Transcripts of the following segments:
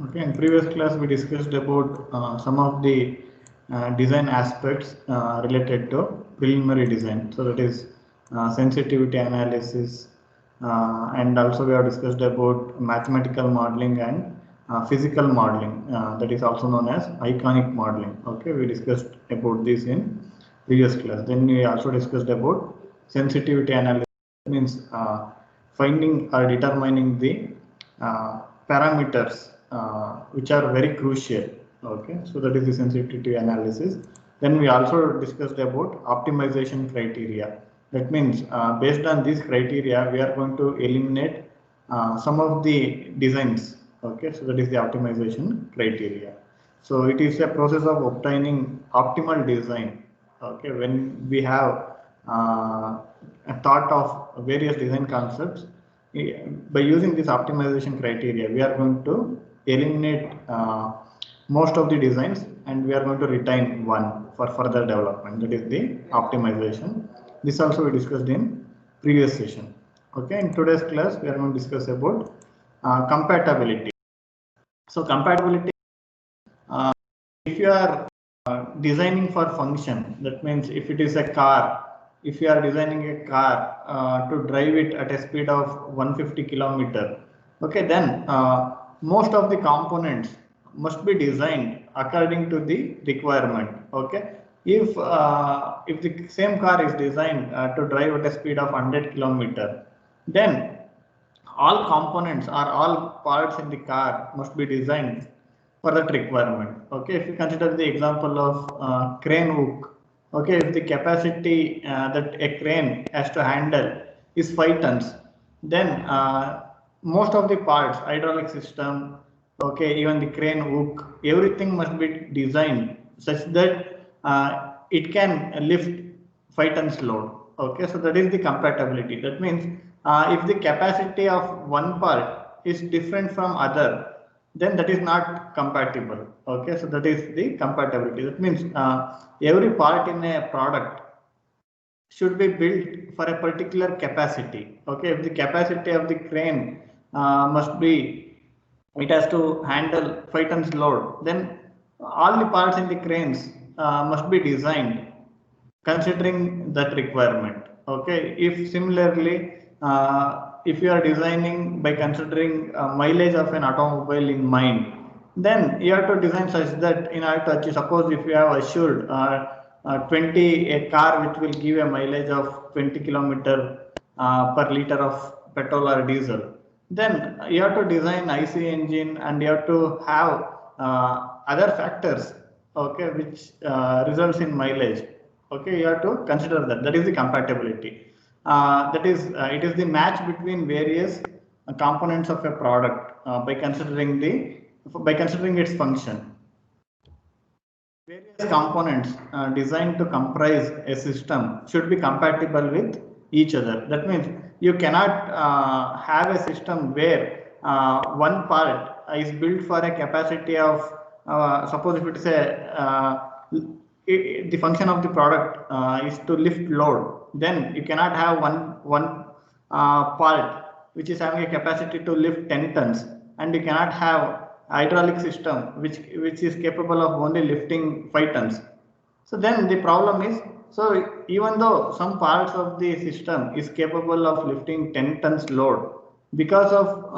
Okay, in previous class we discussed about some of the design aspects related to preliminary design. So that is sensitivity analysis, and also we have discussed about mathematical modeling and physical modeling. That is also known as iconic modeling. Okay, we discussed about this in previous class. Then we also discussed about sensitivity analysis. Means finding or determining the parameters which are very crucial. Okay, so that is the sensitivity analysis. Then we also discussed about optimization criteria. That means based on these criteria we are going to eliminate some of the designs. Okay, so that is the optimization criteria. So it is a process of obtaining optimal design. Okay, when we have a thought of various design concepts, by using this optimization criteria we are going to eliminate most of the designs and we are going to retain one for further development. That is the optimization. This also we discussed in previous session. Okay, in today's class we are going to discuss about compatibility. So compatibility, if you are designing for function, that means if it is a car, if you are designing a car to drive it at a speed of 150 kilometer, okay, then most of the components must be designed according to the requirement. Okay, if the same car is designed to drive at a speed of 100 kilometer, then all components or all parts in the car must be designed for that requirement. Okay, if you consider the example of crane hook, okay, if the capacity that a crane has to handle is 5 tons, then most of the parts, hydraulic system, okay, even the crane hook, everything must be designed such that it can lift 5 tons load. Okay, so that is the compatibility. That means if the capacity of one part is different from other, then that is not compatible. Okay, so that is the compatibility. That means every part in a product should be built for a particular capacity. Okay, if the capacity of the crane must be, it has to handle 5 tons load, then all the parts in the cranes must be designed considering that requirement. Okay, if similarly if you are designing by considering mileage of an automobile in mind, then you have to design such that in order to achieve, suppose if you have assured 20 a car which will give a mileage of 20 kilometer per liter of petrol or diesel, then you have to design IC engine and you have to have other factors, okay, which results in mileage. Okay, you have to consider that. That is the compatibility. That is, it is the match between various components of a product by considering its function. Various components designed to comprise a system should be compatible with each other. That means you cannot have a system where one part is built for a capacity of suppose if it is a the function of the product is to lift load, then you cannot have one part which is having a capacity to lift 10 tons, and you cannot have hydraulic system which is capable of only lifting 5 tons. So then the problem is, so even though some parts of the system is capable of lifting 10 tons load, because of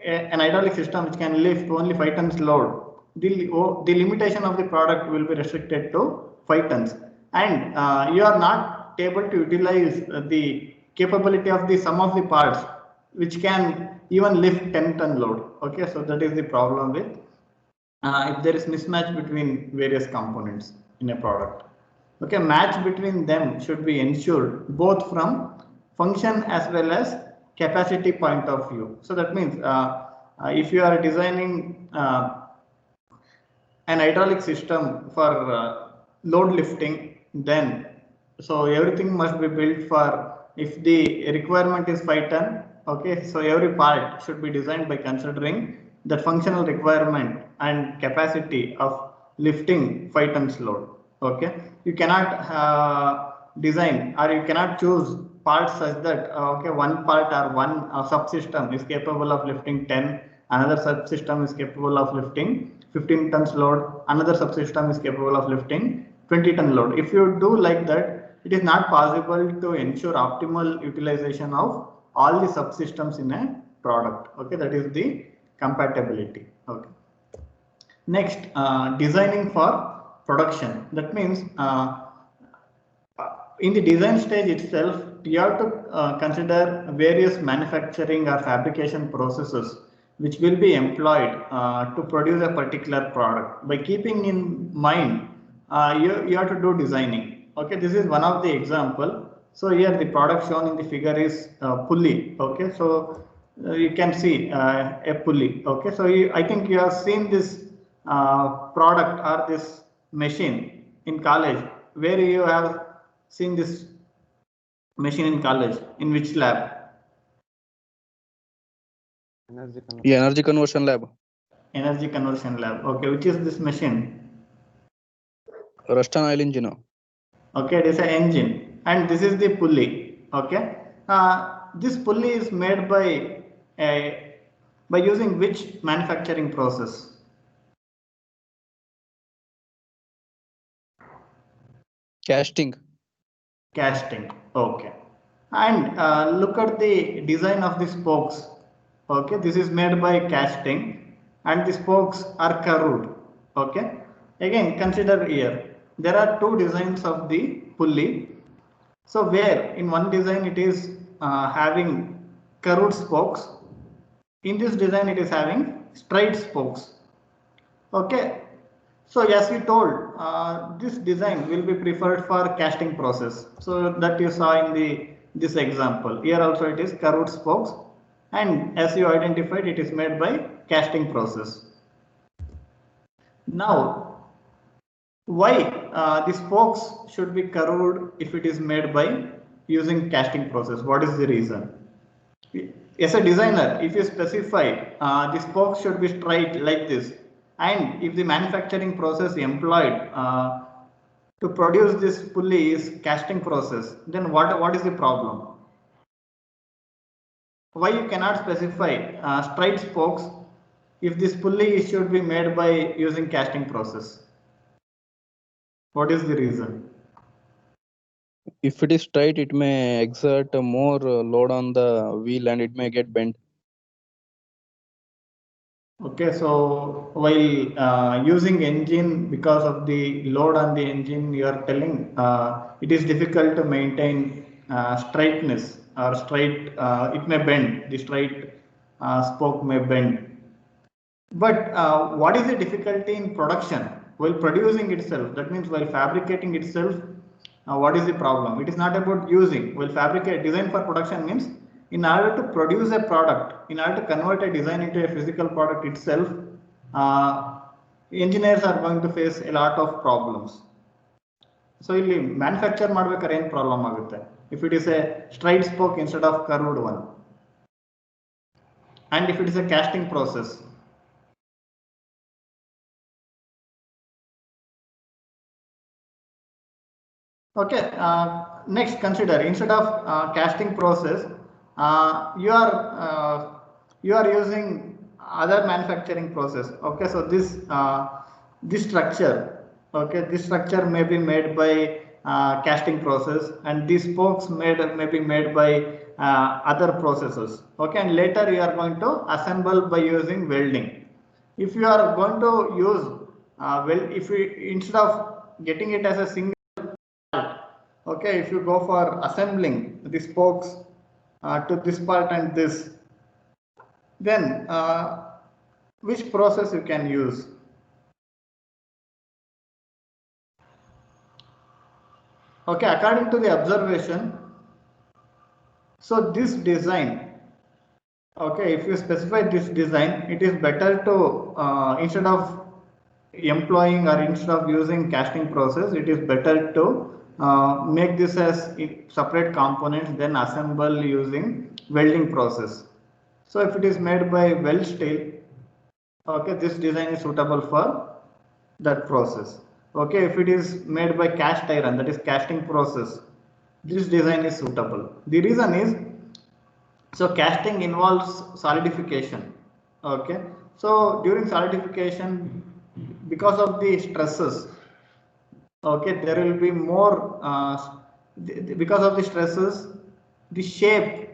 an hydraulic system which can lift only 5 tons load, the limitation of the product will be restricted to 5 tons, and you are not able to utilize the capability of the sum of the parts which can even lift 10-ton load. Okay, so that is the problem with if there is mismatch between various components in a product. Okay, match between them should be ensured both from function as well as capacity point of view. So that means if you are designing an hydraulic system for load lifting, then so everything must be built for, if the requirement is 5 ton, okay, so every part should be designed by considering the functional requirement and capacity of lifting 5 tons load. Okay, you cannot design or you cannot choose parts such that okay, one part or one subsystem is capable of lifting 10 another subsystem is capable of lifting 15 tons load, another subsystem is capable of lifting 20-ton load. If you do like that, it is not possible to ensure optimal utilization of all the subsystems in a product. Okay, that is the compatibility. Okay. Next, designing for production. That means in the design stage itself, you have to consider various manufacturing or fabrication processes which will be employed to produce a particular product. By keeping in mind, you have to do designing. Okay, this is one of the example. So here the product shown in the figure is pulley. Okay, so you can see a pulley. Okay, so I think you have seen this product or this machine in college. Where you have seen this machine in college? In which lab? Energy conversion lab. Energy conversion lab. Okay, which is this machine? Russian oil engine. Okay, it is an engine, and this is the pulley. Okay, this pulley is made by using which manufacturing process? Casting. Casting. Okay, and look at the design of the spokes. Okay, this is made by casting, and the spokes are curved. Okay, again consider here there are two designs of the pulley. So where in one design it is having curved spokes, in this design it is having straight spokes. Okay, so as you told, this design will be preferred for casting process. So that you saw in this example. Here also it is curved spokes, and as you identified, it is made by casting process. Now, why the spokes should be curved if it is made by using casting process? What is the reason? As a designer, if you specify the spokes should be straight like this, and if the manufacturing process employed to produce this pulley is casting process, then what is the problem? Why you cannot specify straight spokes if this pulley should be made by using casting process? What is the reason? If it is straight, it may exert more load on the wheel and it may get bent. Okay, so while using engine, because of the load on the engine, you are telling it is difficult to maintain straightness or straight, it may bend, the straight spoke may bend. But what is the difficulty in production? While producing itself, that means while fabricating itself, what is the problem? It is not about using. While design for production means in order to produce a product, in order to convert a design into a physical product itself, engineers are going to face a lot of problems. So ಇಲ್ಲಿ manufacture ಮಾಡಬೇಕಾದ್ರೆ ಏನು problem ಆಗುತ್ತೆ? If it is a straight spoke instead of curved one, and if it is a casting process. Okay, next consider instead of casting process, you are using other manufacturing process. Okay, so this structure, okay, this structure may be made by casting process, and these spokes may be made by other processes. Okay, and later you are going to assemble by using welding. If you are going to use if we instead of getting it as a single, okay, if you go for assembling the spokes to this part and this, then which process you can use? Okay, according to the observation, so this design, okay, if you specify this design, it is better to instead of employing or instead of using casting process, it is better to make this as separate components, then assemble using welding process. So if it is made by weld steel, okay, this design is suitable for that process. Okay, if it is made by cast iron, that is casting process, this design is suitable. The reason is, so casting involves solidification. Okay, so during solidification, because of the stresses, okay, there will be more because of the stresses, the shape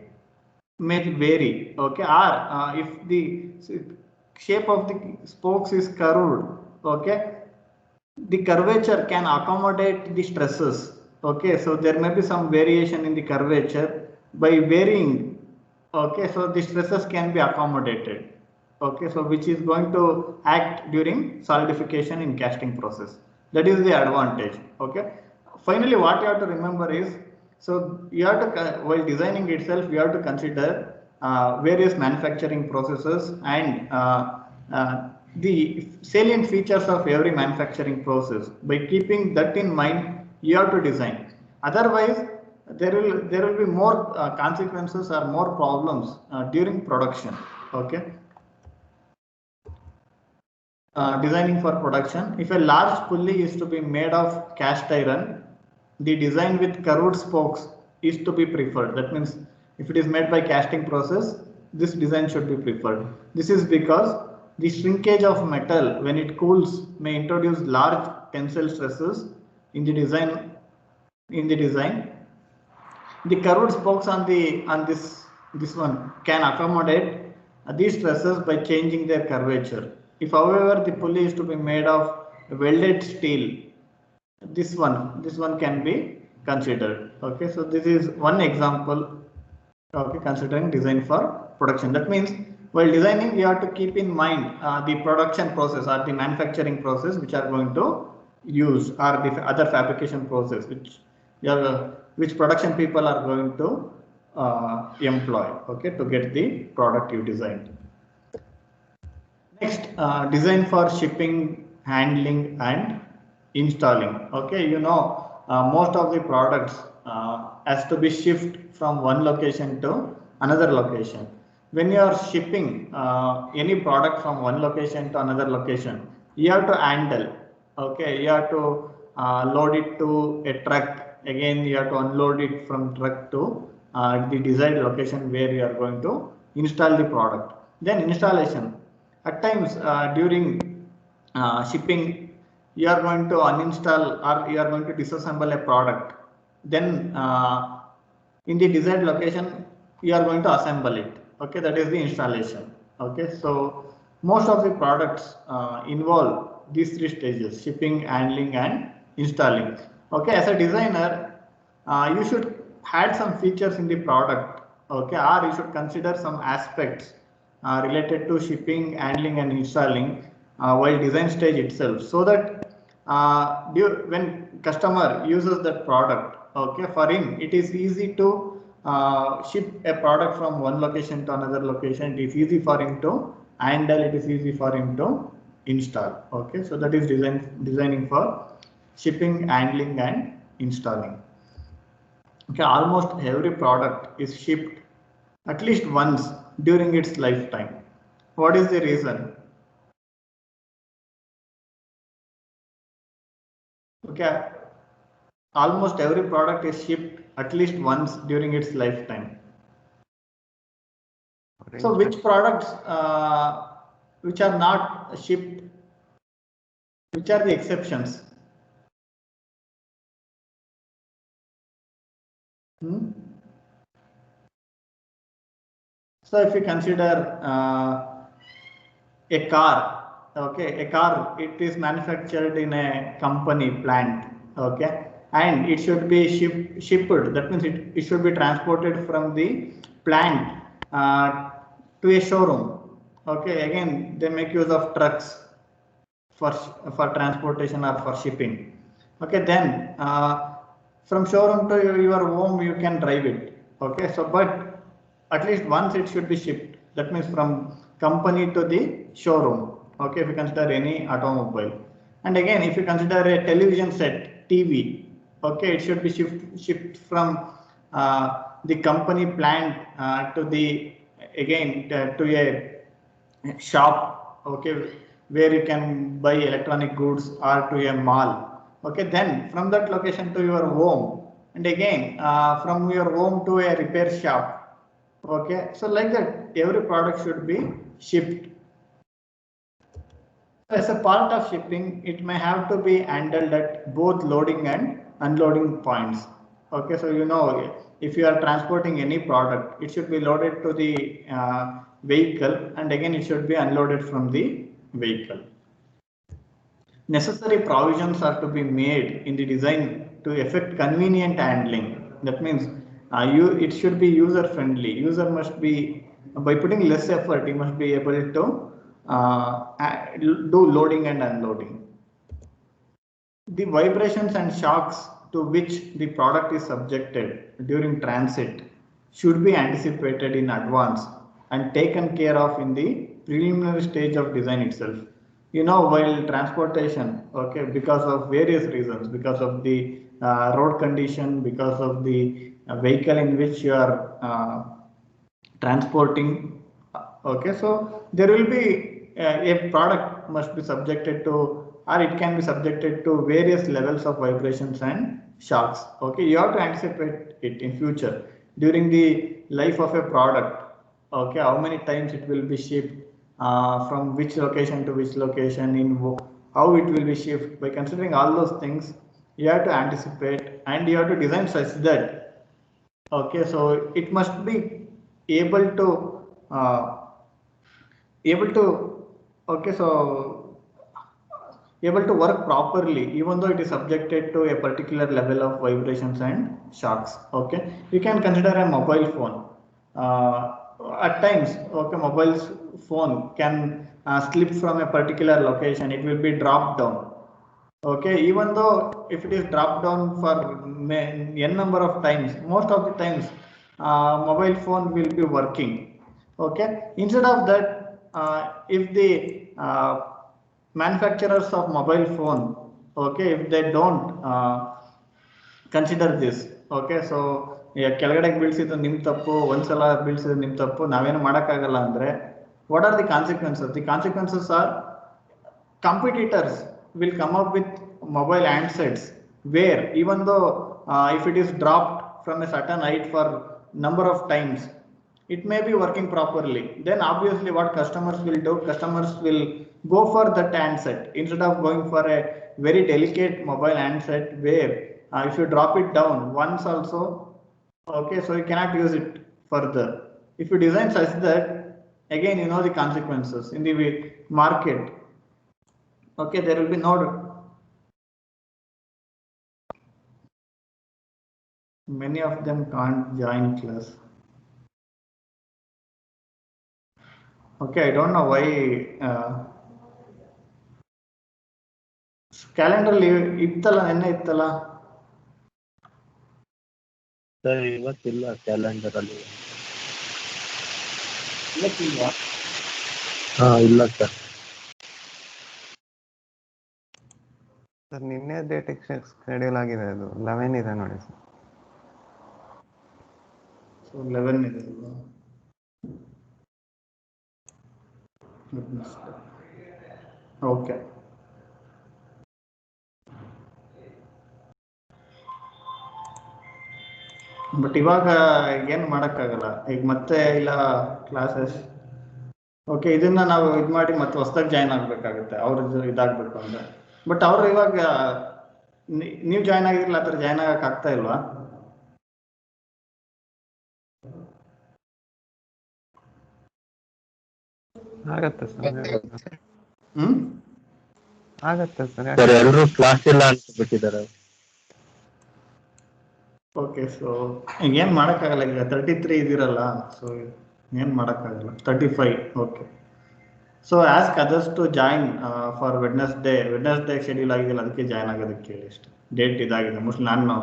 may vary. Okay, or if the shape of the spokes is curved, okay, the curvature can accommodate the stresses. Okay, so there may be some variation in the curvature by varying. Okay, so the stresses can be accommodated. Okay, so which is going to act during solidification in casting process. That is the advantage. Okay, finally what you have to remember is, so you have to, while designing itself, you have to consider various manufacturing processes and the salient features of every manufacturing process. By keeping that in mind, you have to design. Otherwise, there will be more consequences or more problems during production. Okay, designing for production. If a large pulley is to be made of cast iron, the design with curved spokes is to be preferred. That means if it is made by casting process, this design should be preferred. This is because the shrinkage of metal when it cools may introduce large tensile stresses in the design. The curved spokes on this one can accommodate these stresses by changing their curvature. If however the pulley is to be made of welded steel, this one can be considered. Okay, so this is one example. Okay, considering design for production. That means while designing, you have to keep in mind the production process or the manufacturing process which are going to use, or the other fabrication process which production people are going to employ. Okay, to get the product you designed. Next, design for shipping, handling, and installing. Okay, most of the products has to be shipped from one location to another location. When you are shipping any product from one location to another location, you have to handle. Okay, you have to load it to a truck. Again, you have to unload it from truck to the desired location where you are going to install the product. Then installation. At times during shipping, you are going to uninstall or you are going to disassemble a product. Then in the desired location, you are going to assemble it. Okay, that is the installation. Okay, so most of the products involve these three stages: shipping, handling, and installing. Okay, as a designer, you should add some features in the product. Okay, or you should consider some aspects related to shipping, handling, and installing while design stage itself, so that when customer uses that product, okay, for him it is easy to ship a product from one location to another location. It is easy for him to handle. It is easy for him to install. Okay, so that is designing for shipping, handling, and installing. Okay, almost every product is shipped at least once during its lifetime. What is the reason? Okay, almost every product is shipped at least once during its lifetime. So which products which are not shipped, which are the exceptions? So if you consider a car, okay, a car, it is manufactured in a company plant, okay, and it should be shipped. That means it should be transported from the plant to a showroom. Okay, again they make use of trucks for transportation or for shipping. Okay, then from showroom to your home you can drive it. Okay, so but at least once it should be shipped. That means from company to the showroom. Okay, if you consider any automobile, and again if you consider a television set, TV, okay, it should be shipped from the company plant to the again to a shop. Okay, where you can buy electronic goods, or to a mall. Okay, then from that location to your home, and again from your home to a repair shop. Okay, so like that every product should be shipped. As a part of shipping, it may have to be handled at both loading and unloading points. Okay, so you know, if you are transporting any product, it should be loaded to the vehicle, and again it should be unloaded from the vehicle. Necessary provisions are to be made in the design to effect convenient handling. That means it should be user friendly. User must be, by putting less effort, he must be able to do loading and unloading. The vibrations and shocks to which the product is subjected during transit should be anticipated in advance and taken care of in the preliminary stage of design itself. You know, while transportation, okay, because of various reasons, because of the road condition, because of the vehicle in which you are transporting, okay, so there will be a product must be subjected to, or it can be subjected to various levels of vibrations and shocks. Okay, you have to anticipate it in future during the life of a product. Okay, how many times it will be shipped, from which location to which location, in how it will be shipped. By considering all those things, you have to anticipate and you have to design such that, okay, so it must be able to able to okay, so able to work properly even though it is subjected to a particular level of vibrations and shocks. Okay, you can consider a mobile phone. At times, okay, mobile phone can slip from a particular location, it will be dropped down. Okay, even though if it is dropped down for n number of times, most of the times mobile phone will be working. Okay, instead of that, if the manufacturers of mobile phone, okay, if they don't consider this, okay, so ಕೆಳಗಡೆ ಬೀಳ್ಸಿದ್ದು ನಿಮ್ ತಪ್ಪು, ಒಂದ್ಸಲ ಬೀಳ್ಸಿದ್ದು ನಿಮ್ ತಪ್ಪು, ನಾವೇನು ಮಾಡಕ್ಕಾಗಲ್ಲ ಅಂದ್ರೆ, what are the consequences? The consequences are competitors will come up with mobile handsets where even though if it is dropped from a certain height for number of times, it may be working properly. Then obviously what customers will do, customers will go for that handset instead of going for a very delicate mobile handset where if you drop it down once also, okay, so you cannot use it further. If you design such that, again you know the consequences in the market. Okay, there will be no, many of them can't join class. Okay, I don't know why calendar ಇತ್ತಲ್ಲ, ನೆನ್ನೆ ಇತ್ತಲ್ಲ sir, ಇವತ್ತಿಲ್ಲ calendar ಅಲ್ಲಿ. ಇವತ್ತಿಲ್ವಾ? ಇಲ್ಲ sir. Sir ನಿನ್ನೆ date schedule ಆಗಿದೆ, ಅದು 11 ಇದೆ ನೋಡಿ ಸರ್. ಸೊ 11 ಇದೆ ಅಲ್ವಾ? ಓಕೆ, ಬಟ್ ಇವಾಗ ಏನು ಮಾಡೋಕ್ಕಾಗಲ್ಲ ಈಗ, ಮತ್ತೆ ಇಲ್ಲ ಕ್ಲಾಸಸ್. ಓಕೆ, ಇದನ್ನ ನಾವು ಇದು ಮಾಡಿ ಮತ್ತೆ ಹೊಸದಾಗಿ ಜಾಯ್ನ್ ಆಗಬೇಕಾಗುತ್ತೆ ಅವ್ರದ್ದು ಇದಾಗಬೇಕು ಅಂದರೆ. ಬಟ್ ಅವರು ಇವಾಗ ನೀವು ಜಾಯ್ನ್ ಆಗಿರಲಿಲ್ಲ, ಆ ಥರ ಜಾಯ್ನ್ ಆಗಕ್ಕೆ ಆಗ್ತಾ ಇಲ್ವಾ? ಆಗತ್ತೆ ಸರ್, ಆಗತ್ತೆ ಸರ್. ಎಲ್ಲರೂ ಕ್ಲಾಸ್ ಇಲ್ಲ ಅಂತ ಬಿಟ್ಟಿದ್ದಾರೆ. ಓಕೆ, ಸೊ ಈಗ ಏನು ಮಾಡೋಕ್ಕಾಗಲ್ಲ. ಈಗ 33 ಇದಿರಲ್ಲ, ಸೊ ಏನು ಮಾಡೋಕ್ಕಾಗಲ್ಲ. 35. Okay, so ask others to join for Wednesday schedule ಆಗಿದೆಯಲ್ಲ, ಅದಕ್ಕೆ ಜಾಯ್ನ್ ಆಗೋದಕ್ಕೆ ಹೇಳಿ ಅಷ್ಟೇ. ಡೇಟ್ ಇದಾಗಿದೆ, ಮೋಸ್ಟ್ಲಿ ನಾನು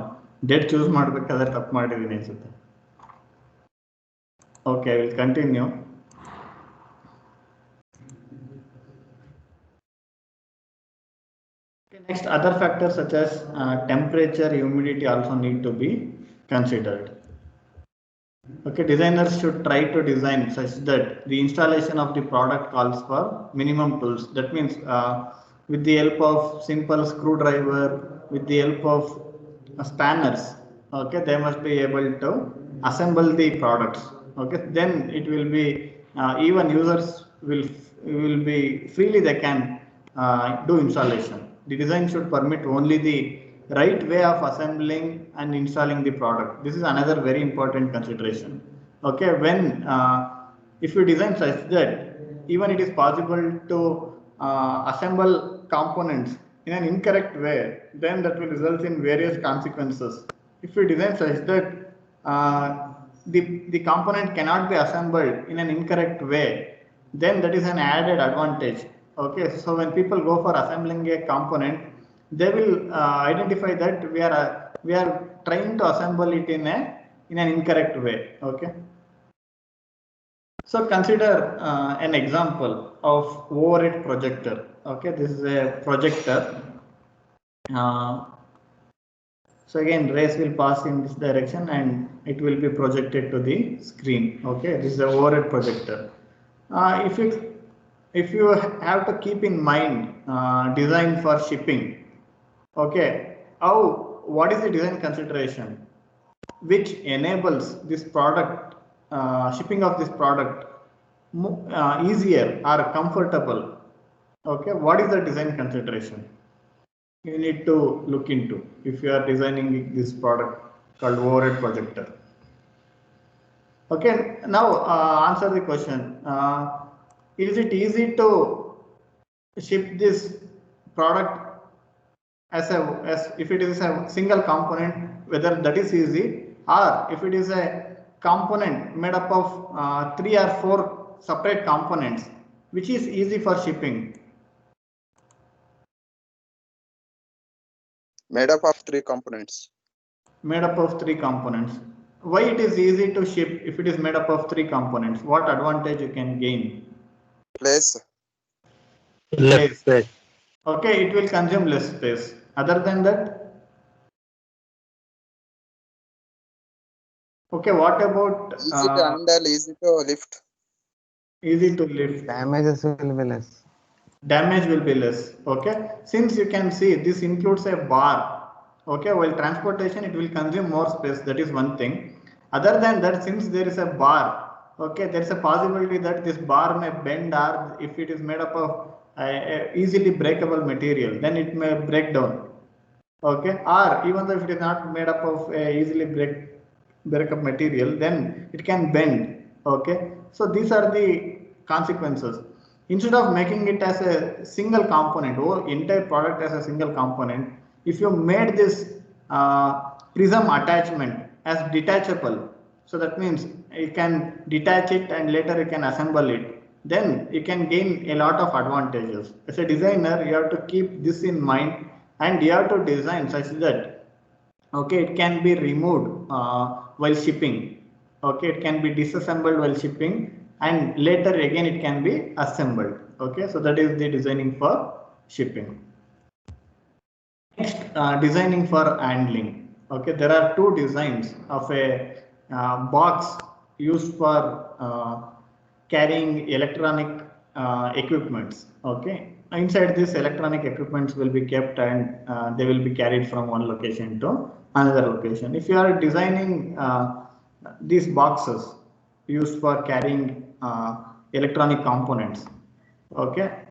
ಡೇಟ್ ಚೂಸ್ ಮಾಡಬೇಕಾದ್ರೆ ತಪ್ಪು ಮಾಡಿದ್ದೀನಿ ಅನ್ಸುತ್ತೆ. Okay, I will continue. Next, other factors such as temperature, humidity also need to be considered. Okay, designers should try to design such that the installation of the product calls for minimum tools. That means with the help of simple screwdriver, with the help of spanners, okay, they must be able to assemble the products. Okay, then it will be even users will be freely they can do installation. The design should permit only the right way of assembling and installing the product. This is another very important consideration. Okay, when if you design such that even it is possible to assemble components in an incorrect way, then that will result in various consequences. If you design such that the component cannot be assembled in an incorrect way, then that is an added advantage. Okay, so when people go for assembling a component, they will identify that we are trying to assemble it in an incorrect way. Okay. So consider an example of overhead projector. Okay, this is a projector. So again, rays will pass in this direction and it will be projected to the screen. Okay, this is a overhead projector. If you have to keep in mind design for shipping, okay, what is the design consideration which enables this product shipping of this product easier or comfortable? Okay, what is the design consideration you need to look into if you are designing this product called overhead projector? Okay, now answer the question. Is it easy to ship this product as if it is a single component, whether that is easy, or if it is a component made up of 3 or 4 separate components, which is easy for shipping? Made up of 3 components. Made up of 3 components. Why it is easy to ship if it is made up of 3 components? What advantage you can gain? Place. Less space. Okay, it will consume less space. Other than that? Okay, what about Easy to handle, easy to lift. Easy to lift. Damages will be less. Damage will be less. Okay, since you can see this includes a bar. Okay, while transportation it will consume more space, that is one thing. Other than that, since there is a bar, okay, there is a possibility that this bar may bend, or if it is made up of easily breakable material, then it may break down. Okay, or even though if it is not made up of easily break up material, then it can bend. Okay, so these are the consequences. Instead of making it as a single component or entire product as a single component, if you made this prism attachment as detachable, so that means you can detach it and later you can assemble it, then you can gain a lot of advantages. As a designer, you have to keep this in mind and you have to design such that okay, it can be removed while shipping. Okay, it can be disassembled while shipping, and later again it can be assembled. Okay, so that is the designing for shipping. Next, designing for handling. Okay, there are 2 designs of a box used for carrying electronic equipments. Okay, inside this electronic equipments will be kept and they will be carried from one location to another location. If you are designing these boxes used for carrying electronic components, okay,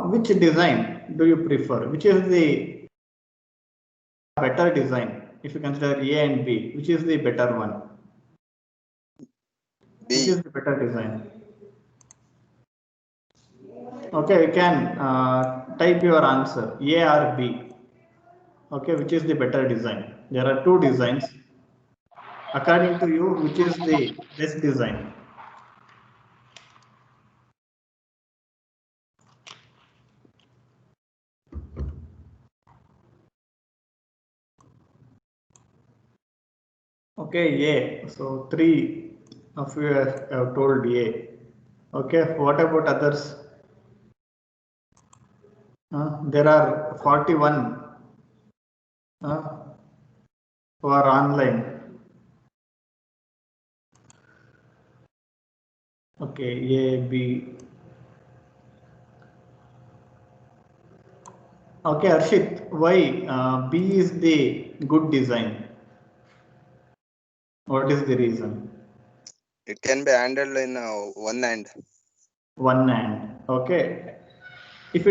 which design do you prefer? Which is the better design? If you consider A and B, which is the better one? B. Which is the better design? Okay, you can type your answer, A or B. Okay, which is the better design? There are 2 designs. According to you, which is the best design? Okay, A. So 3 of you have told A. Okay, what about others? There are 41 who are online. Okay, A, B. Okay, Arshit, why B is the good design? What is the reason? It can be handled in one hand. One hand. Okay. if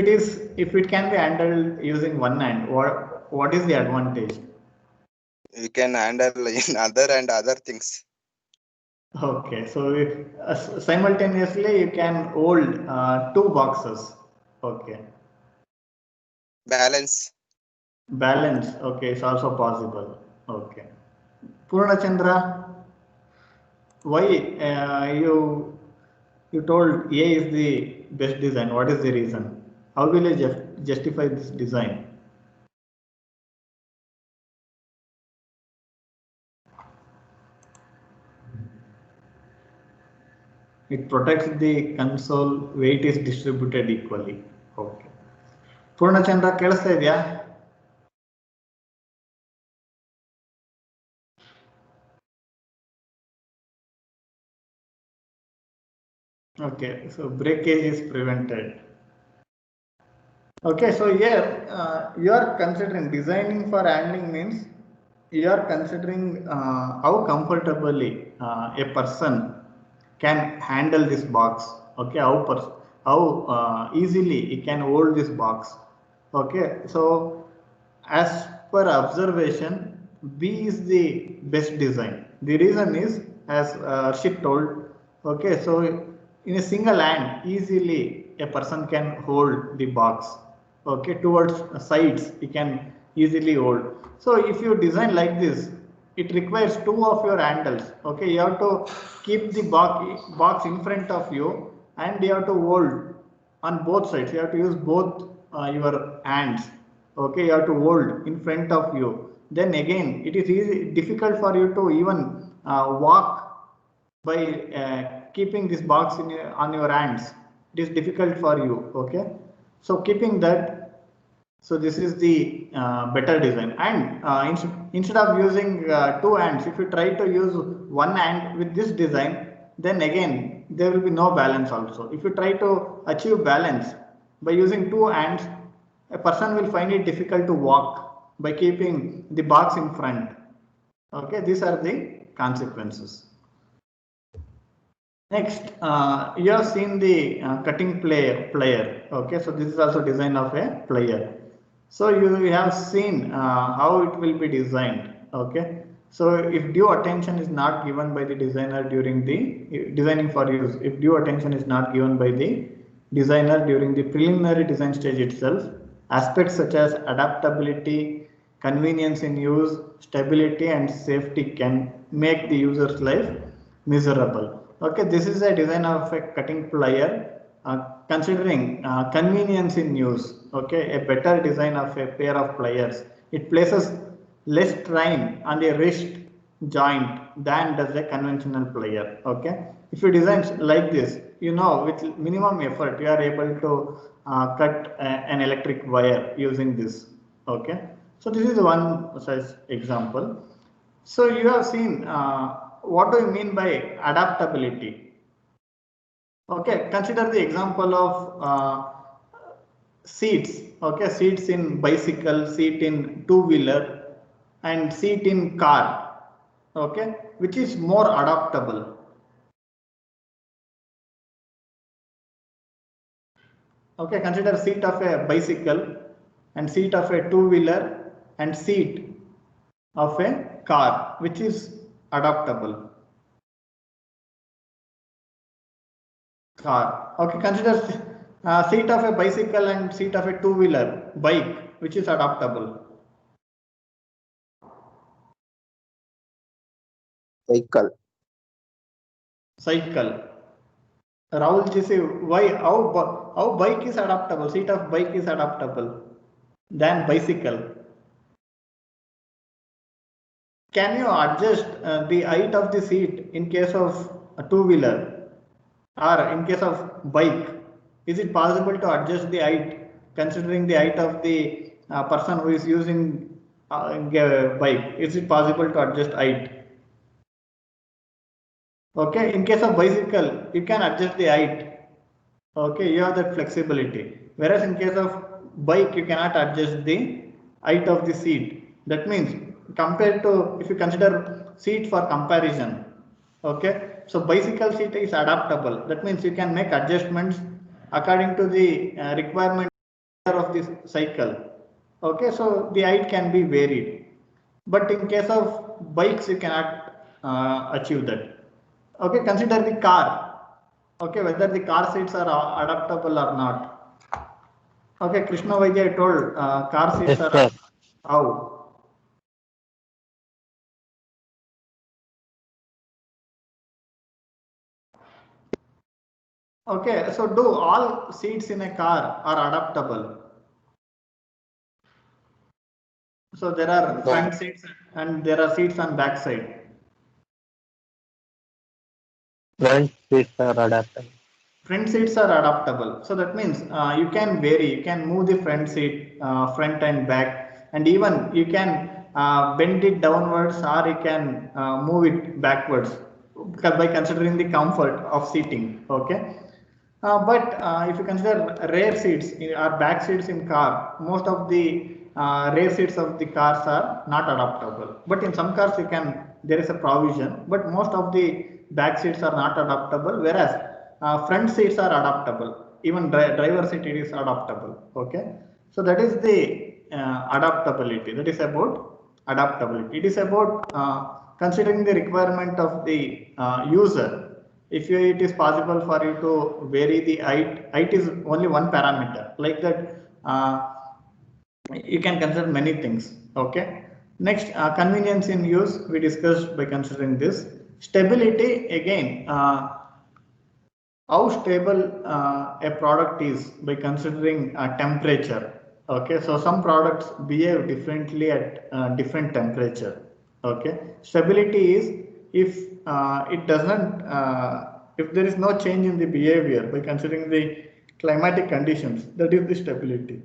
it can be handled using one hand, what is the advantage? You can handle in other things. Okay, so simultaneously you can hold two boxes. Okay. Balance. Balance, okay, it's also possible. Okay. Purnachandra, why you told A is the best design? What is the reason? How will you justify this design? It protects the console, weight is distributed equally. Okay. Purnachandra, ಕೇಳಿಸ್ತಾ ಇದೆಯಾ? Okay, so breakage is prevented. Okay, so here you are considering designing for handling means you are considering how comfortably a person can handle this box. Okay, how easily he can hold this box. Okay, so as per observation, B is the best design. The reason is, as Arshit told, okay, so in a single hand easily a person can hold the box. Okay, towards sides he can easily hold. So if you design like this, it requires two of your handles. Okay, you have to keep the box in front of you and you have to hold on both sides. You have to use both your hands. Okay, you have to hold in front of you. Then again, it is difficult for you to even walk by keeping this box on your hands. It is difficult for you. Okay, so keeping that, so this is the better design. And instead of using two hands, if you try to use one hand with this design, then again there will be no balance also. If you try to achieve balance by using two hands, a person will find it difficult to walk by keeping the box in front. Okay, these are the consequences. Next, you have seen the cutting player. Okay, so this is also design of a player. So you have seen how it will be designed. Okay, so if due attention is not given by the designer during the designing for use, if due attention is not given by the designer during the preliminary design stage itself, aspects such as adaptability, convenience in use, stability and safety can make the user's life miserable. Okay, this is a design of a cutting plier. Considering convenience in use, okay, a better design of a pair of pliers. It places less strain on the wrist joint than does a conventional plier. Okay, if you design like this, you know, with minimum effort, you are able to cut an electric wire using this. Okay, so this is one such example. So you have seen what do you mean by adaptability? Okay, consider the example of seats. Okay, seats in bicycle, seat in two-wheeler, and seat in car. Okay, which is more adaptable? Okay, consider seat of a bicycle and seat of a two-wheeler and seat of a car, which is adaptable. Car. Okay, consider seat of a bicycle and seat of a two-wheeler bike, which is adaptable. Cycle. Cycle. Rahul ji, say why? How bike is adaptable? Seat of bike is adaptable than bicycle. Can you adjust the height of the seat in case of a two-wheeler? Or in case of bike, is it possible to adjust the height considering the height of the person who is using bike? Is it possible to adjust height? Okay, in case of bicycle, you can adjust the height. Okay, you have that flexibility. Whereas in case of bike, you cannot adjust the height of the seat. That means compared to, if you consider seat for comparison, okay, so bicycle seat is adaptable. That means you can make adjustments according to the requirement this cycle. Okay, so the height can be varied, but in case of bikes, you cannot achieve that. Okay, consider the car. Okay, whether the car seats are adaptable or not. Okay, Krishna Vaidya told car seats Yes, are sir. how? Okay, so do all seats in a car are adaptable? So there are front seats and there are seats on back side. Front seats are adaptable. Front seats are adaptable. So that means you can vary, you can move the front seat, front and back, and even you can bend it downwards or you can move it backwards by considering the comfort of seating. Okay. But if you consider rear seats or back seats in car, most of the rear seats of the cars are not adaptable. But in some cars, there is a provision, but most of the back seats are not adaptable, whereas front seats are adaptable. Even driver seat it is adaptable. Okay, so that is the adaptability. That is about adaptability. It is about considering the requirement of the user. If it is possible for you to vary the height is only one parameter. Like that, you can consider many things. Okay. Next, convenience in use we discussed by considering this. Stability again. How stable a product is by considering temperature. Okay, so some products behave differently at different temperature. Okay, stability is if it doesn't, if there is no change in the behavior by considering the climatic conditions, that is the stability.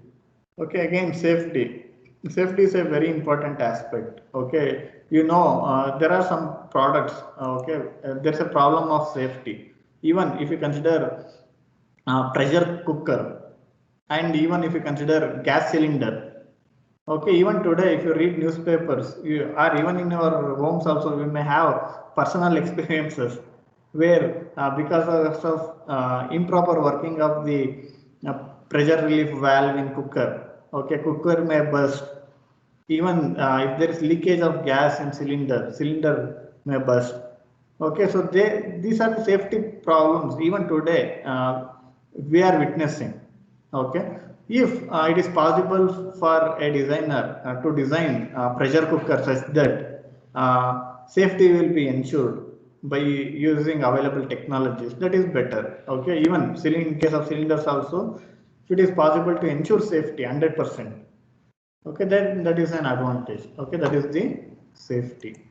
Okay, again safety. Safety is a very important aspect. Okay, there are some products. Okay, there's a problem of safety. Even if you consider pressure cooker, and even if you consider gas cylinder. Okay, even today, if you read newspapers, or even in our homes also, we may have personal experiences where because of improper working of the uh, pressure relief valve in cooker, okay, cooker may burst. Even if there is leakage of gas in cylinder may burst. Okay, so these are the safety problems even today we are witnessing. Okay, if it is possible for a designer to design pressure cooker such that safety will be ensured by using available technologies, that is better. Okay, even in case of cylinders also, if it is possible to ensure safety 100%. Okay, then that is an advantage. Okay, that is the safety.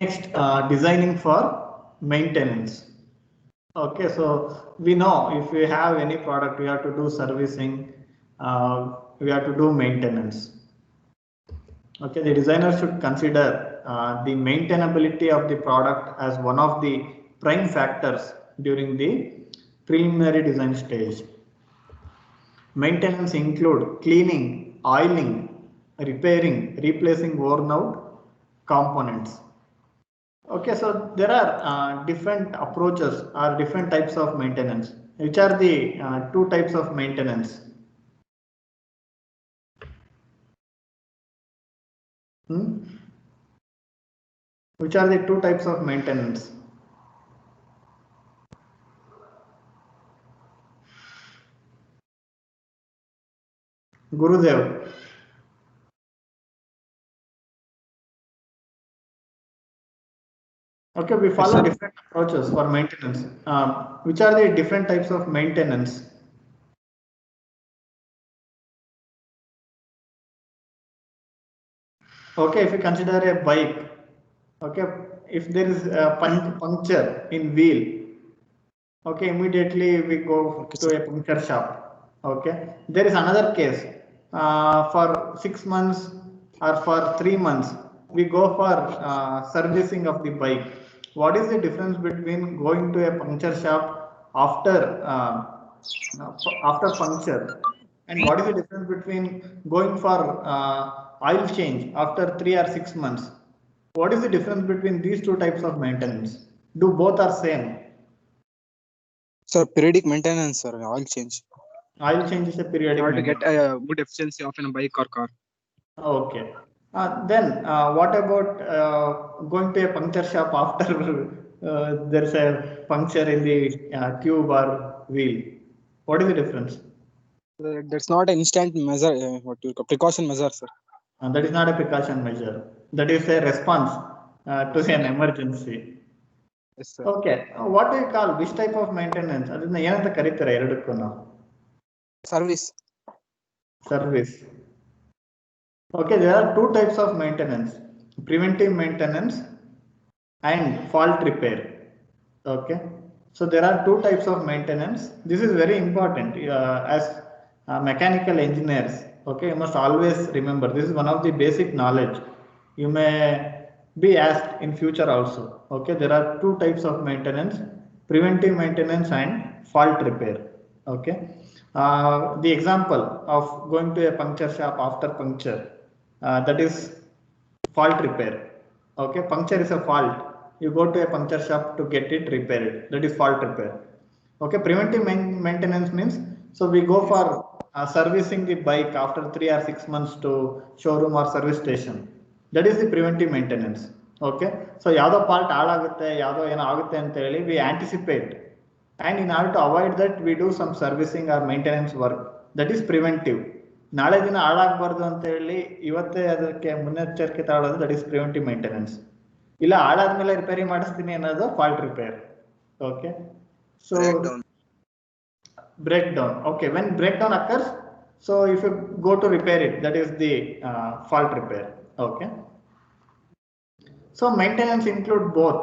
Next, designing for maintenance. Okay, so we know if we have any product, we have to do servicing, we have to do maintenance. Okay, the designer should consider the maintainability of the product as one of the prime factors during the preliminary design stage. Maintenance include cleaning, oiling, repairing, replacing worn out components. Okay, so there are different approaches or different types of maintenance. Which are the two types of maintenance? Hmm? Which are the two types of maintenance? Gurudev. Okay, we follow different approaches for maintenance. Which are the different types of maintenance? Okay, if you consider a bike, okay, if there is a puncture in wheel, okay, immediately we go to a puncture shop. Okay, there is another case for 6 months or for 3 months we go for servicing of the bike. What is the difference between going to a puncture shop after puncture, and what is the difference between going for oil change after 3 or 6 months? What is the difference between these two types of maintenance? Do both are same? Sir, periodic maintenance, sir, oil change. Oil change is a periodic in order to get maintenance. a good efficiency of a bike or car. Okay. Then what about going to a puncture shop after there's a puncture in the tube or wheel? What is the difference? That's not an instant measure, precaution measure, sir. That is not a precaution measure. That is a response to an emergency. Yes, sir. Okay. What do you call which type of maintenance? ಅದನ್ನ ಏನಂತ ಕರೀತಾರೆ ಎರಡಕ್ಕೂ ನಾವು? Service. Service. Okay, there are two types of maintenance: preventive maintenance and fault repair. Okay, so there are two types of maintenance. This is very important as mechanical engineers. Okay, you must always remember this is one of the basic knowledge. You may be asked in future also. Okay, there are two types of maintenance: preventive maintenance and fault repair. Okay, the example of going to a puncture shop after puncture, that is fault repair. Okay, puncture is a fault. You go to a puncture shop to get it repaired. That is fault repair. Okay, preventive maintenance means, so we go for servicing the bike after 3 or 6 months to showroom or service station. That is the preventive maintenance. Okay, so ಯಾವ್ದೋ part ಹಾಳಾಗುತ್ತೆ, ಯಾವ್ದೋ ಏನೋ ಆಗುತ್ತೆ ಅಂತ ಹೇಳಿ we anticipate, and in order to avoid that we do some servicing or maintenance work. That is preventive. ನಾಳೆ ದಿನ ಹಾಳಾಗಬಾರ್ದು ಅಂತ ಹೇಳಿ ಇವತ್ತೇ ಅದಕ್ಕೆ ಮುನ್ನೆಚ್ಚರಿಕೆ ತಗೊಳ್ಳೋದು, ದಟ್ ಇಸ್ ಪ್ರಿವೆಂಟಿವ್ ಮೇಂಟೆನೆನ್ಸ್. ಇಲ್ಲ ಹಾಳಾದ್ಮೇಲೆ ರಿಪೇರಿ ಮಾಡಿಸ್ತೀನಿ ಅನ್ನೋದು fault repair. Okay, so break down. Okay, when break down occurs, so if you go to repair it, that is the fault repair. Okay, so maintenance include both.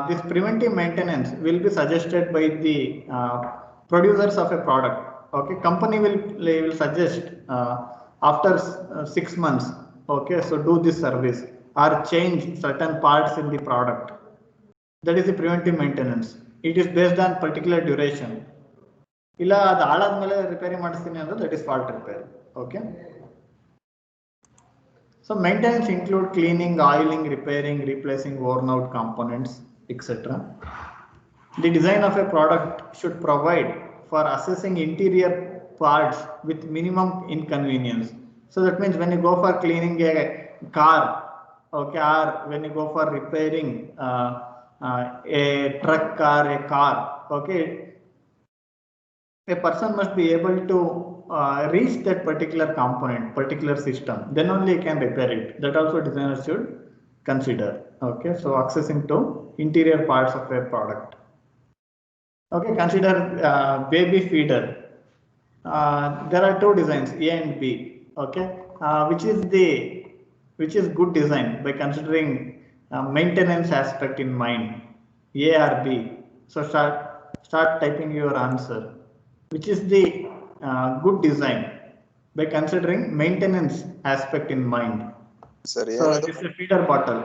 This preventive maintenance will be suggested by the producers of a product. Okay, company will suggest after 6 months. Okay, so do this service or change certain parts in the product. That is the preventive maintenance. It is based on particular duration. ಇಲ್ಲ ಅದು ಹಾಳಾದ್ಮೇಲೆ ರಿಪೇರಿ ಮಾಡಿಸ್ತೀನಿ ಅಂದ್ರೆ that is fault repair. Okay, so maintenance include cleaning, oiling, repairing, replacing worn out components, etc. The design of a product should provide for assessing interior parts with minimum inconvenience. So that means when you go for cleaning a car, okay, or when you go for repairing a truck or a car, okay, a person must be able to reach that particular component, particular system, then only you can repair it. That also designer should consider. Okay, so accessing to interior parts of a product. Okay, consider baby feeder. There are two designs, A and B. Okay, which is good design by considering maintenance aspect in mind, A or B? So start typing your answer. Which is the good design by considering maintenance aspect in mind? So it is a feeder bottle.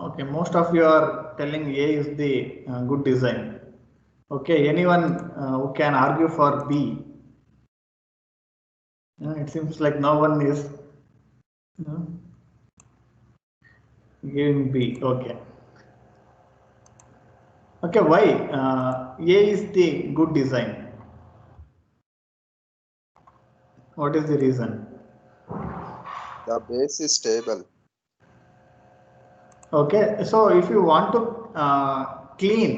Okay, most of you are telling A is the good design. Okay, anyone who can argue for B? It seems like no one is giving B. Okay. Okay, why A is the good design? What is the reason? The base is stable. Okay, so if you want to clean,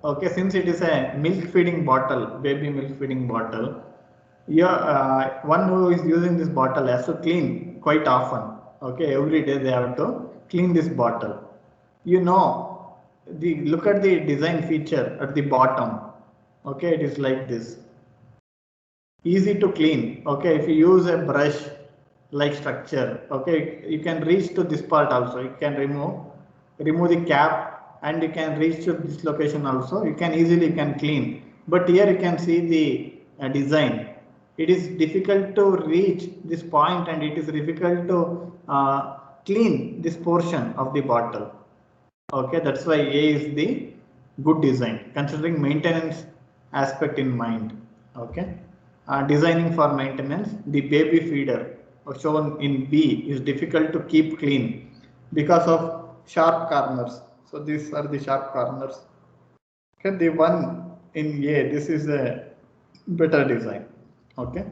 okay, since it is a milk feeding bottle, baby milk feeding bottle, one who is using this bottle has to clean quite often. Okay, every day they have to clean this bottle. You know, look at the design feature at the bottom. Okay, it is like this, easy to clean. Okay, if you use a brush like structure, okay, you can reach to this part also. You can remove the cap and you can reach to this location also. You can easily clean. But here you can see the design. It is difficult to reach this point and it is difficult to clean this portion of the bottle. Okay, that's why A is the good design, considering maintenance aspect in mind. Okay, designing for maintenance. The baby feeder shown in B is difficult to keep clean because of sharp corners. So these are the sharp corners. Okay, the one in A, this is a better design. Okay.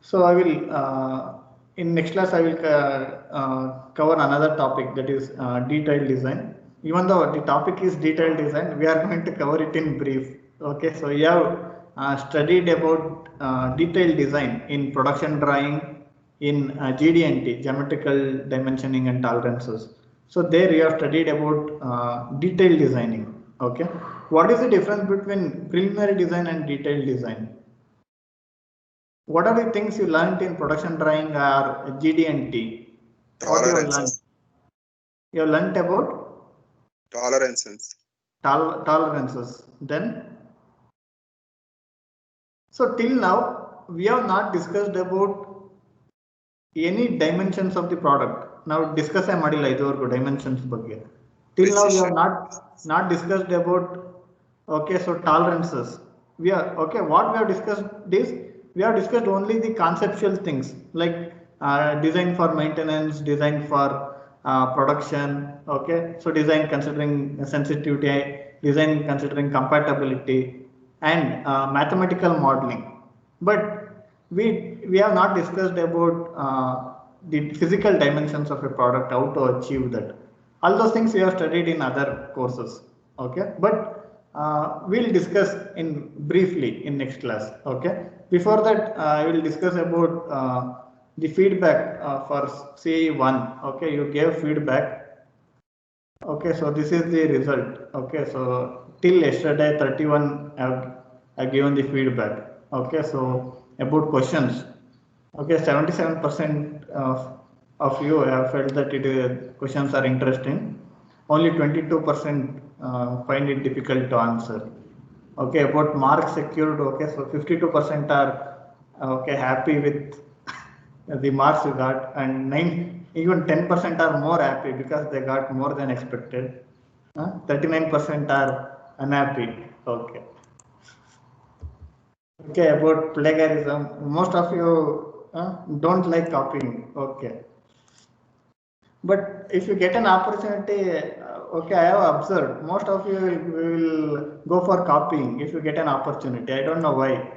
So I will in next class I will cover another topic, that is detailed design. Even though the topic is detailed design, we are going to cover it in brief. Okay, so you have studied about detailed design in production drawing, in GD&T, geometrical dimensioning and tolerances. So there you have studied about detailed designing. Okay, what is the difference between preliminary design and detailed design? What are the things you learned in production drawing or GD&T? What you have learned? Tolerances. You have learned about Tolerances. tolerances. Then, so till now we have not discussed about any dimensions of the product. Now discuss a model dimensions ಬಗ್ಗೆ. Till now we have not discussed about, okay, so tolerances. We are okay. What we have discussed is, we have discussed only the conceptual things like design for maintenance, design for production. Okay, so design considering sensitivity, design considering compatibility, and mathematical modeling. But we have not discussed about the physical dimensions of a product, how to achieve that. All those things we have studied in other courses. Okay, but we'll discuss in briefly in next class. Okay, before that I will discuss about the feedback for CE1. Okay, you gave feedback. Okay, so this is the result. Okay, so till yesterday 31 I've given the feedback. Okay, so about questions. Okay, 77% of you have felt that questions are interesting. Only 22% find it difficult to answer. Okay, about marks secured. Okay, so 52% are okay happy with the marks you got, and even 10% are more happy because they got more than expected. 39% are unhappy. Okay. Okay, about plagiarism, most of you don't like copying. Okay. But if you get an opportunity, okay, I have observed most of you will go for copying if you get an opportunity. I don't know why.